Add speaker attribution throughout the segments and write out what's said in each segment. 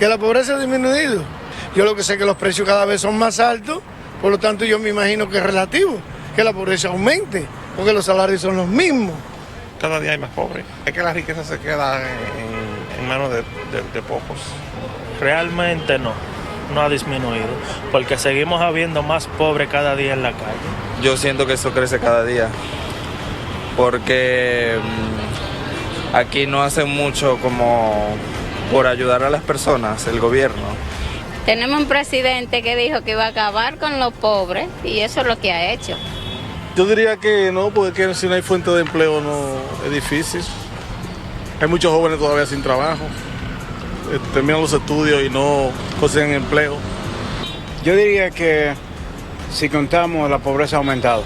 Speaker 1: que la pobreza ha disminuido. Yo lo que sé es que los precios cada vez son más altos, por lo tanto yo me imagino que es relativo, que la pobreza aumente, porque los salarios son los mismos.
Speaker 2: Cada día hay más pobres. Es que la riqueza se queda en manos de pocos.
Speaker 3: Realmente no ha disminuido, porque seguimos habiendo más pobres cada día en la calle.
Speaker 4: Yo siento que eso crece cada día, porque aquí no hacen mucho como por ayudar a las personas, el gobierno.
Speaker 5: Tenemos un presidente que dijo que iba a acabar con los pobres y eso es lo que ha hecho.
Speaker 6: Yo diría que no, porque si no hay fuente de empleo no es difícil. Hay muchos jóvenes todavía sin trabajo, terminan los estudios y no consiguen empleo.
Speaker 7: Yo diría que si contamos, la pobreza ha aumentado.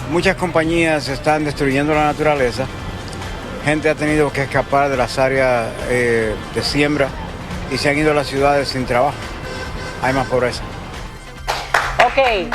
Speaker 7: Muchas compañías están destruyendo la naturaleza. Gente ha tenido que escapar de las áreas de siembra y se han ido a las ciudades sin trabajo. Hay más pobreza.
Speaker 8: Ok.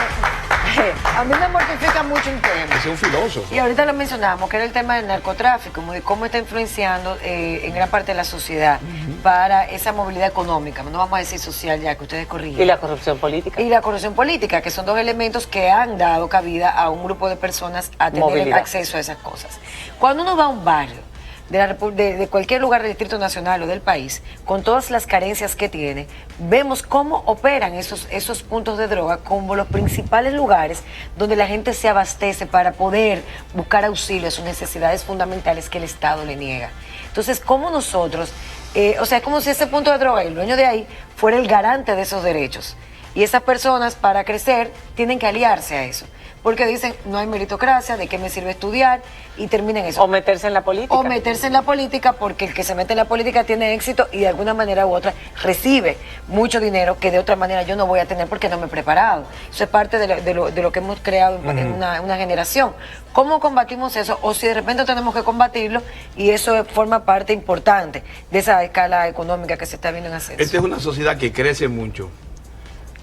Speaker 8: A mí me mortifica mucho un tema.
Speaker 9: Es un filósofo.
Speaker 8: Y ahorita lo mencionamos, que era el tema del narcotráfico, como de cómo está influenciando en gran parte de la sociedad para esa movilidad económica, no vamos a decir social ya, que ustedes corrigen.
Speaker 10: Y la corrupción política.
Speaker 8: Y la corrupción política, que son dos elementos que han dado cabida a un grupo de personas a tener
Speaker 10: Movilidad.
Speaker 8: acceso a esas cosas. Cuando uno va a un barrio, de cualquier lugar del Distrito Nacional o del país, con todas las carencias que tiene, vemos cómo operan esos puntos de droga como los principales lugares donde la gente se abastece para poder buscar auxilio a sus necesidades fundamentales que el Estado le niega. Entonces, ¿cómo nosotros, o sea, es como si ese punto de droga y el dueño de ahí fuera el garante de esos derechos? Y esas personas, para crecer, tienen que aliarse a eso. Porque dicen, no hay meritocracia, ¿de qué me sirve estudiar? Y terminan eso.
Speaker 10: O meterse en la política.
Speaker 8: O meterse en la política, porque el que se mete en la política tiene éxito y de alguna manera u otra recibe mucho dinero que de otra manera yo no voy a tener porque no me he preparado. Eso es parte de lo que hemos creado en una generación. ¿Cómo combatimos eso? O si de repente tenemos que combatirlo y eso forma parte importante de esa escala económica que se está viendo en ascenso.
Speaker 9: Esta es una sociedad que crece mucho,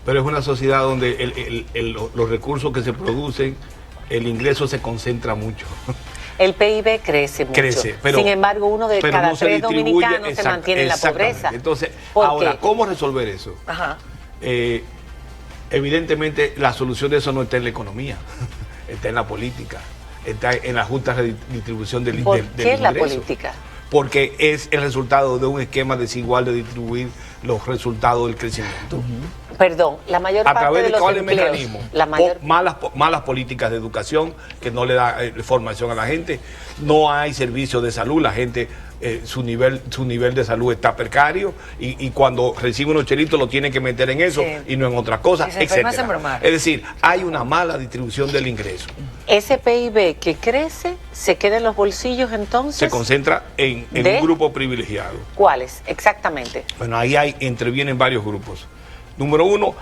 Speaker 9: pero es una sociedad donde los recursos que se producen, el ingreso se concentra mucho.
Speaker 10: El PIB crece mucho.
Speaker 9: Pero,
Speaker 10: sin embargo, uno de cada tres dominicanos se mantiene en la pobreza.
Speaker 9: Entonces, ahora, ¿cómo resolver eso?
Speaker 8: Ajá.
Speaker 9: Evidentemente, la solución de eso no está en la economía, está en la política, está en la justa redistribución del ingreso.
Speaker 10: ¿Por qué la política?
Speaker 9: Porque es el resultado de un esquema desigual de distribuir los resultados del crecimiento.
Speaker 10: Perdón, la mayor
Speaker 9: a
Speaker 10: parte
Speaker 9: través
Speaker 10: de los
Speaker 9: cuáles
Speaker 10: empleos,
Speaker 9: mecanismos,
Speaker 10: la mayor...
Speaker 9: malas políticas de educación que no le da formación a la gente, no hay servicios de salud, la gente su nivel de salud está precario y cuando recibe unos chelitos lo tiene que meter en eso y no en otras cosas, etcétera. Es decir, hay una mala distribución del ingreso.
Speaker 10: Ese PIB que crece se queda en los bolsillos entonces.
Speaker 9: Se concentra en un grupo privilegiado.
Speaker 10: ¿Cuáles? Exactamente.
Speaker 9: Bueno, ahí intervienen varios grupos. Número uno,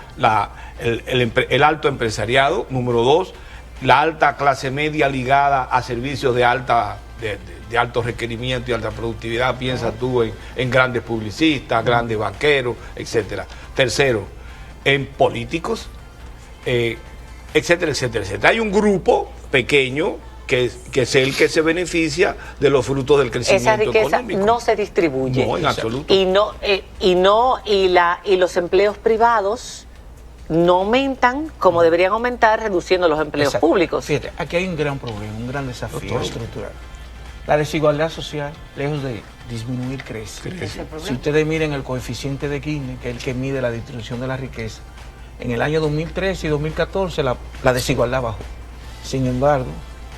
Speaker 9: el alto empresariado. Número dos, la alta clase media ligada a servicios de alto requerimiento y alta productividad. Piensa tú en grandes publicistas, grandes banqueros, etcétera. Tercero, en políticos, etcétera, etcétera, etcétera. Hay un grupo pequeño que es el que se beneficia de los frutos del crecimiento económico. Esa riqueza
Speaker 10: no se distribuye.
Speaker 9: No, en absoluto.
Speaker 10: Y los empleos privados no aumentan como deberían aumentar, reduciendo los empleos públicos.
Speaker 11: Fíjate, aquí hay un gran problema, un gran desafío estructural. La desigualdad social, lejos de disminuir, crece. Si ustedes miren el coeficiente de Gini, que es el que mide la distribución de la riqueza, en el año 2013 y 2014 la desigualdad bajó. Sin embargo,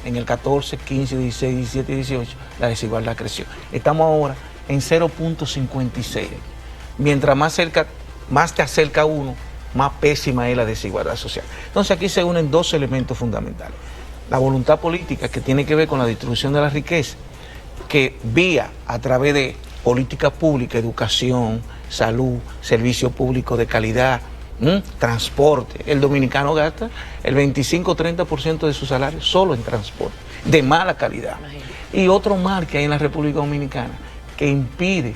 Speaker 11: en el 14, 15, 16, 17 y 18, la desigualdad creció. Estamos ahora en 0.56. Mientras más te acerca uno, más pésima es la desigualdad social. Entonces aquí se unen dos elementos fundamentales. La voluntad política, que tiene que ver con la distribución de la riqueza, que a través de política pública, educación, salud, servicio público de calidad, transporte. El dominicano gasta el 25-30% de su salario solo en transporte, de mala calidad. Y otro mal que hay en la República Dominicana, que impide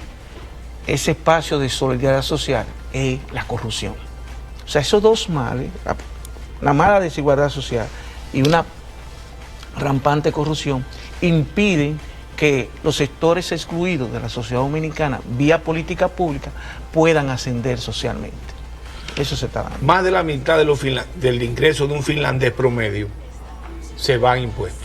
Speaker 11: ese espacio de solidaridad social, es la corrupción. O sea, esos dos males, la mala desigualdad social y una rampante corrupción, impiden que los sectores excluidos de la sociedad dominicana, vía política pública, puedan ascender socialmente. Eso se está dando.
Speaker 9: Más de la mitad de del ingreso de un finlandés promedio se va en impuestos.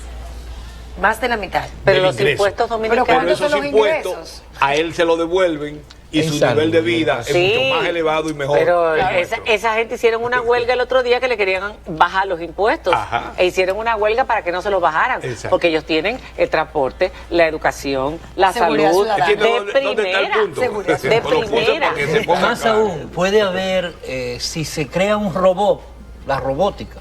Speaker 8: Más de la mitad.
Speaker 10: Pero
Speaker 9: del
Speaker 10: los
Speaker 9: ingreso.
Speaker 10: impuestos dominicanos.
Speaker 8: ¿Pero
Speaker 9: esos
Speaker 8: son los
Speaker 9: impuestos
Speaker 8: ingresos?
Speaker 9: a él se lo devuelven y
Speaker 11: En
Speaker 9: su
Speaker 11: salud,
Speaker 9: nivel de vida
Speaker 10: Sí,
Speaker 9: es mucho más elevado y mejor.
Speaker 10: Pero
Speaker 9: que el nuestro.
Speaker 10: esa gente hicieron una huelga el otro día que le querían bajar los impuestos.
Speaker 9: Ajá.
Speaker 10: E hicieron una huelga para que no se los bajaran.
Speaker 9: Exacto.
Speaker 10: Porque ellos tienen el transporte, la educación, la
Speaker 8: Seguridad
Speaker 10: salud.
Speaker 8: ciudadana.
Speaker 9: Entiendo
Speaker 10: De
Speaker 9: dónde está el
Speaker 10: primera.
Speaker 9: punto.
Speaker 8: Seguridad
Speaker 10: De
Speaker 9: Lo puse
Speaker 10: primera.
Speaker 9: para que se ponga
Speaker 12: Más
Speaker 9: claro.
Speaker 12: aún, puede haber, si se crea un robot, la robótica,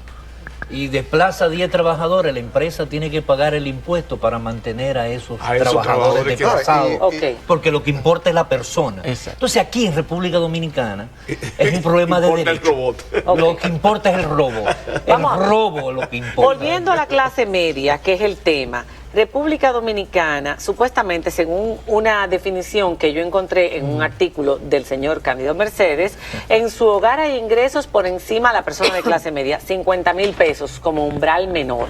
Speaker 12: y desplaza a 10 trabajadores, la empresa tiene que pagar el impuesto para mantener a esos trabajadores
Speaker 9: que-
Speaker 12: desplazados.
Speaker 10: Ok.
Speaker 12: Porque lo que importa es la persona.
Speaker 11: Exacto.
Speaker 12: Entonces aquí en República Dominicana es un problema de
Speaker 9: Importa el
Speaker 12: derecho.
Speaker 9: robot.
Speaker 12: Lo que importa es el robo.
Speaker 10: Vamos a
Speaker 12: El
Speaker 10: ver.
Speaker 12: robo es lo que importa.
Speaker 10: Volviendo a la clase media, que es el tema, República Dominicana, supuestamente, según una definición que yo encontré en un artículo del señor Cándido Mercedes, en su hogar hay ingresos por encima de la persona de clase media, 50,000 pesos como umbral menor.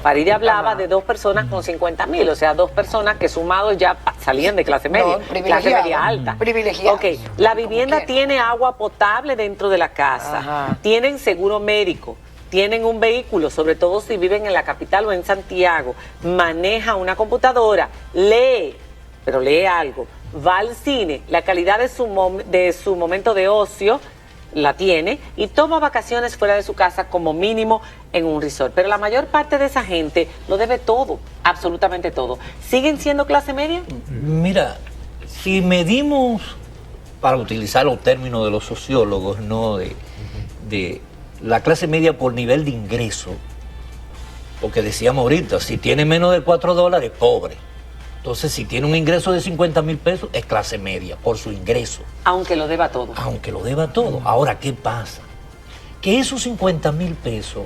Speaker 10: Faride hablaba de 2 personas con 50,000, o sea, 2 personas que sumados ya salían de clase media, clase
Speaker 8: privilegiados.
Speaker 10: media alta.
Speaker 8: Privilegiados.
Speaker 10: Ok, la vivienda
Speaker 8: ¿Cómo qué?
Speaker 10: tiene agua potable dentro de la casa,
Speaker 8: Ajá.
Speaker 10: tienen seguro médico, tienen un vehículo, sobre todo si viven en la capital o en Santiago, maneja una computadora, lee, pero lee algo, va al cine, la calidad de su momento de ocio la tiene y toma vacaciones fuera de su casa como mínimo en un resort. Pero la mayor parte de esa gente lo debe todo, absolutamente todo. ¿Siguen siendo clase media?
Speaker 12: Mira, si medimos, para utilizar los términos de los sociólogos, ¿no? de la clase media por nivel de ingreso, porque decíamos ahorita, si tiene menos de $4, pobre. Entonces, si tiene un ingreso de 50,000 pesos, es clase media por su ingreso.
Speaker 10: Aunque lo deba todo.
Speaker 12: Aunque lo deba todo. Ahora, ¿qué pasa? Que esos 50,000 pesos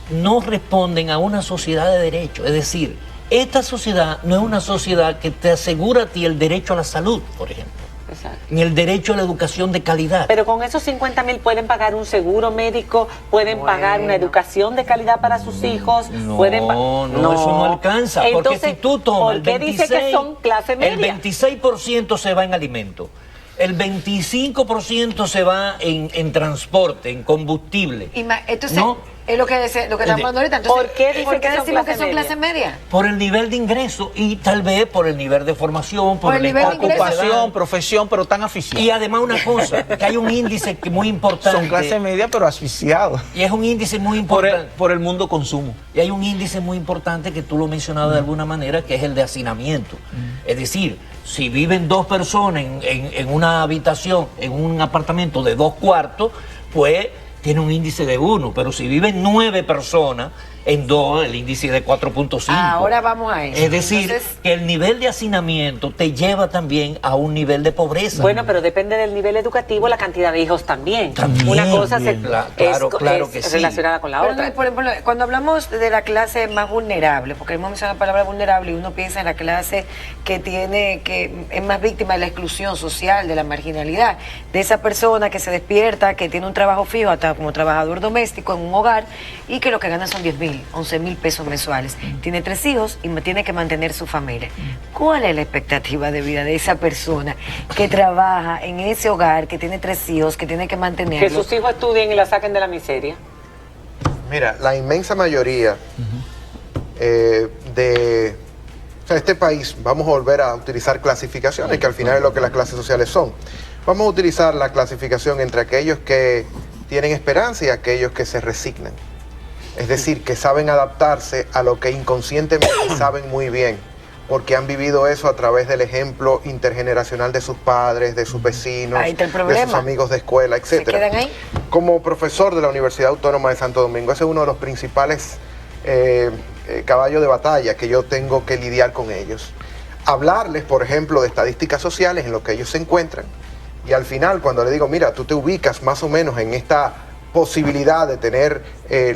Speaker 12: no responden a una sociedad de derecho. Es decir, esta sociedad no es una sociedad que te asegura a ti el derecho a la salud, por ejemplo.
Speaker 10: Exacto.
Speaker 12: Ni el derecho a la educación de calidad.
Speaker 10: Pero con esos 50,000 pueden pagar un seguro médico, pueden pagar una educación de calidad para sus hijos,
Speaker 12: No,
Speaker 10: pueden
Speaker 12: no, eso no alcanza. Porque
Speaker 10: Entonces,
Speaker 12: si tú tomas
Speaker 10: ¿por qué dice que son clase media?
Speaker 12: el 26% se va en alimentos, el 25% se va en transporte, en combustible.
Speaker 8: Entonces,
Speaker 12: ¿No?
Speaker 8: es lo que estamos hablando ahorita. Entonces,
Speaker 10: ¿Por qué dice que son
Speaker 8: decimos que
Speaker 10: clase
Speaker 8: son clase media?
Speaker 12: Por el nivel de ingreso y tal vez por el nivel de formación, por el
Speaker 8: nivel de
Speaker 12: enfoque que se da.
Speaker 11: Ocupación, profesión, pero tan asfixiados.
Speaker 12: Y además una cosa, que hay un índice muy importante.
Speaker 11: Son clase media, pero asfixiados.
Speaker 12: Y es un índice muy
Speaker 11: Por
Speaker 12: importante.
Speaker 11: el mundo consumo.
Speaker 12: Y hay un índice muy importante que tú lo mencionabas de alguna manera, que es el de hacinamiento. Es decir, si viven 2 personas en una habitación, en un apartamento de 2 cuartos, pues tiene un índice de 1. Pero si viven 9 personas en 2, el índice es de 4.5.
Speaker 8: Ahora vamos a eso.
Speaker 12: Es decir,
Speaker 8: Entonces,
Speaker 12: que el nivel de hacinamiento te lleva también a un nivel de pobreza.
Speaker 10: Bueno, pero depende del nivel educativo, la cantidad de hijos también.
Speaker 12: También,
Speaker 10: Una cosa
Speaker 12: claro que sí.
Speaker 10: relacionada con la
Speaker 8: pero,
Speaker 10: otra.
Speaker 8: por ejemplo, cuando hablamos de la clase más vulnerable, porque hemos mencionado la palabra vulnerable y uno piensa en la clase que es más víctima de la exclusión social, de la marginalidad, de esa persona que se despierta, que tiene un trabajo fijo, hasta como trabajador doméstico en un hogar, y que lo que gana son 10,000, 11,000 pesos mensuales. Tiene 3 hijos y tiene que mantener su familia. ¿Cuál es la expectativa de vida de esa persona que trabaja en ese hogar, que tiene 3 hijos, que tiene que mantenerlos?
Speaker 10: Que sus hijos estudien y la saquen de la miseria.
Speaker 13: Mira, la inmensa mayoría de este país, vamos a volver a utilizar clasificaciones, que al final es lo que las clases sociales son. Vamos a utilizar la clasificación entre aquellos que tienen esperanza y aquellos que se resignan. Es decir, que saben adaptarse a lo que inconscientemente saben muy bien, porque han vivido eso a través del ejemplo intergeneracional de sus padres, de sus vecinos,
Speaker 8: Ahí está el
Speaker 13: de
Speaker 8: problema.
Speaker 13: sus amigos de escuela, etc.
Speaker 8: ¿Se quedan ahí?
Speaker 13: Como profesor de la Universidad Autónoma de Santo Domingo, ese es uno de los principales caballos de batalla que yo tengo que lidiar con ellos. Hablarles, por ejemplo, de estadísticas sociales en lo que ellos se encuentran, y al final, cuando le digo, mira, tú te ubicas más o menos en esta posibilidad de tener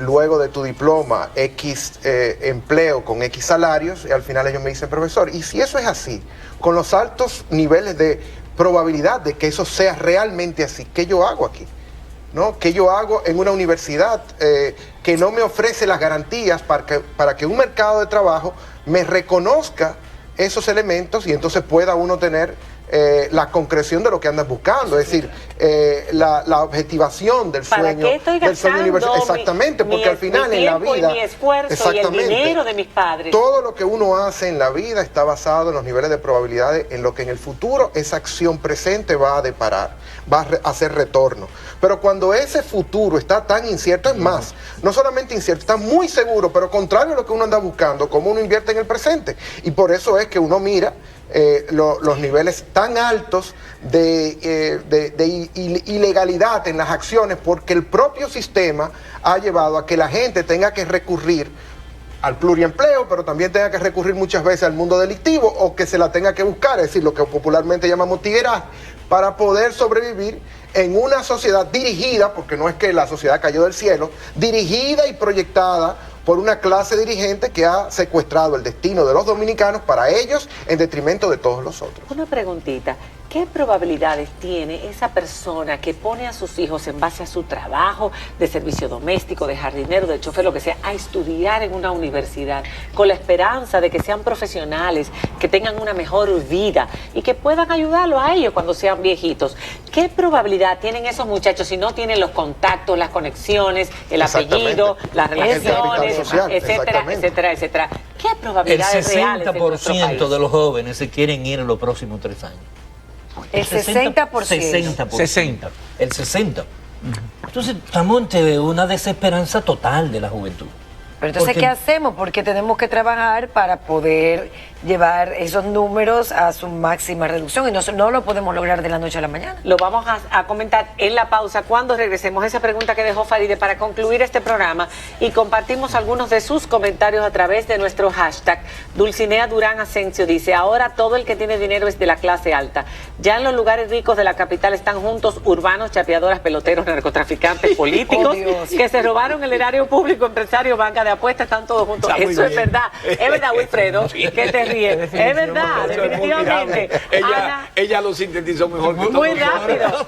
Speaker 13: luego de tu diploma X empleo con X salarios, y al final ellos me dicen, profesor, y si eso es así, con los altos niveles de probabilidad de que eso sea realmente así, ¿qué yo hago aquí? ¿No? ¿Qué yo hago en una universidad que no me ofrece las garantías para que un mercado de trabajo me reconozca esos elementos y entonces pueda uno tener la concreción de lo que andas buscando, es decir, la objetivación del sueño,
Speaker 10: ¿Para qué estoy gastando
Speaker 13: universal. Exactamente, porque al final en la vida,
Speaker 10: y mi esfuerzo y el dinero de mis padres?
Speaker 13: Todo lo que uno hace en la vida está basado en los niveles de probabilidades, en lo que en el futuro esa acción presente va a deparar, va a hacer retorno. Pero cuando ese futuro está tan incierto, es más, no solamente incierto, está muy seguro, pero contrario a lo que uno anda buscando, cómo uno invierte en el presente. Y por eso es que uno mira los niveles tan altos de ilegalidad en las acciones, porque el propio sistema ha llevado a que la gente tenga que recurrir al pluriempleo, pero también tenga que recurrir muchas veces al mundo delictivo, o que se la tenga que buscar, es decir, lo que popularmente llamamos tigueraje, para poder sobrevivir en una sociedad dirigida, porque no es que la sociedad cayó del cielo, dirigida y proyectada por una clase dirigente que ha secuestrado el destino de los dominicanos para ellos en detrimento de todos los otros.
Speaker 10: Una preguntita, ¿qué probabilidades tiene esa persona que pone a sus hijos en base a su trabajo de servicio doméstico, de jardinero, de chofer, lo que sea, a estudiar en una universidad con la esperanza de que sean profesionales, que tengan una mejor vida y que puedan ayudarlo a ellos cuando sean viejitos? ¿Qué probabilidad tienen esos muchachos si no tienen los contactos, las conexiones, el apellido, las relaciones, etcétera, etcétera, etcétera? ¿Qué probabilidades reales en nuestro país?
Speaker 12: El 60% de los jóvenes se quieren ir en los próximos 3 años.
Speaker 8: El 60%.
Speaker 12: 60%. El 60%. Entonces estamos ante una desesperanza total de la juventud.
Speaker 8: Pero entonces, ¿qué hacemos? Porque tenemos que trabajar para poder llevar esos números a su máxima reducción y no lo podemos lograr de la noche a la mañana.
Speaker 10: Lo vamos a comentar en la pausa cuando regresemos. Esa pregunta que dejó Faride para concluir este programa, y compartimos algunos de sus comentarios a través de nuestro hashtag. Dulcinea Durán Asensio dice: ahora todo el que tiene dinero es de la clase alta. Ya en los lugares ricos de la capital están juntos urbanos, chapeadoras, peloteros, narcotraficantes, políticos, que se robaron el erario público, empresarios, banca de apuestas, están todos juntos. Eso es verdad. Es verdad, Wilfredo, que te ríes. Es verdad, definitivamente.
Speaker 9: Ella lo sintetizó mejor que todo.
Speaker 10: Muy rápido.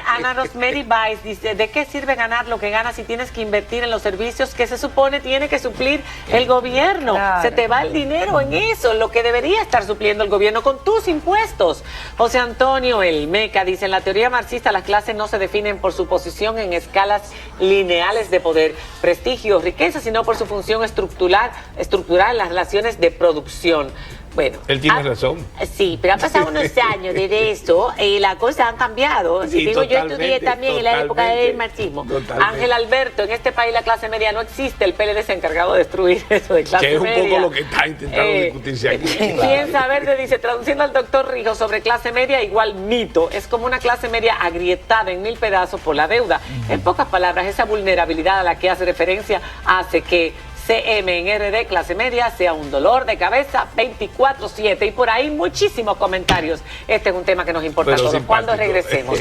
Speaker 10: Ana Rosemary Baez dice: ¿de qué sirve ganar lo que ganas si tienes que invertir en los servicios que se supone tiene que suplir el gobierno? Claro. Se te va el dinero en eso, lo que debería estar supliendo el gobierno con tus impuestos. José Antonio El Meca dice: en la teoría marxista las clases no se definen por su posición en escalas lineales de poder, prestigio, riqueza, sino por su función estructural en las relaciones de producción. Bueno,
Speaker 9: él tiene razón.
Speaker 10: Sí, pero han pasado unos años desde eso y las cosas han cambiado.
Speaker 9: Sí,
Speaker 10: digo, yo estudié también en la época del marxismo. Ángel Alberto, en este país la clase media no existe, el PLD se ha encargado de destruir eso de clase media.
Speaker 9: Que es un poco lo que está intentando discutirse aquí.
Speaker 10: Piensa Verde dice, traduciendo al doctor Rijo sobre clase media igual mito, es como una clase media agrietada en 1000 pedazos por la deuda. En pocas palabras, esa vulnerabilidad a la que hace referencia hace que CM en RD, clase media, sea un dolor de cabeza 24/7. Y por ahí muchísimos comentarios. Este es un tema que nos importa a todos. Cuando regresemos.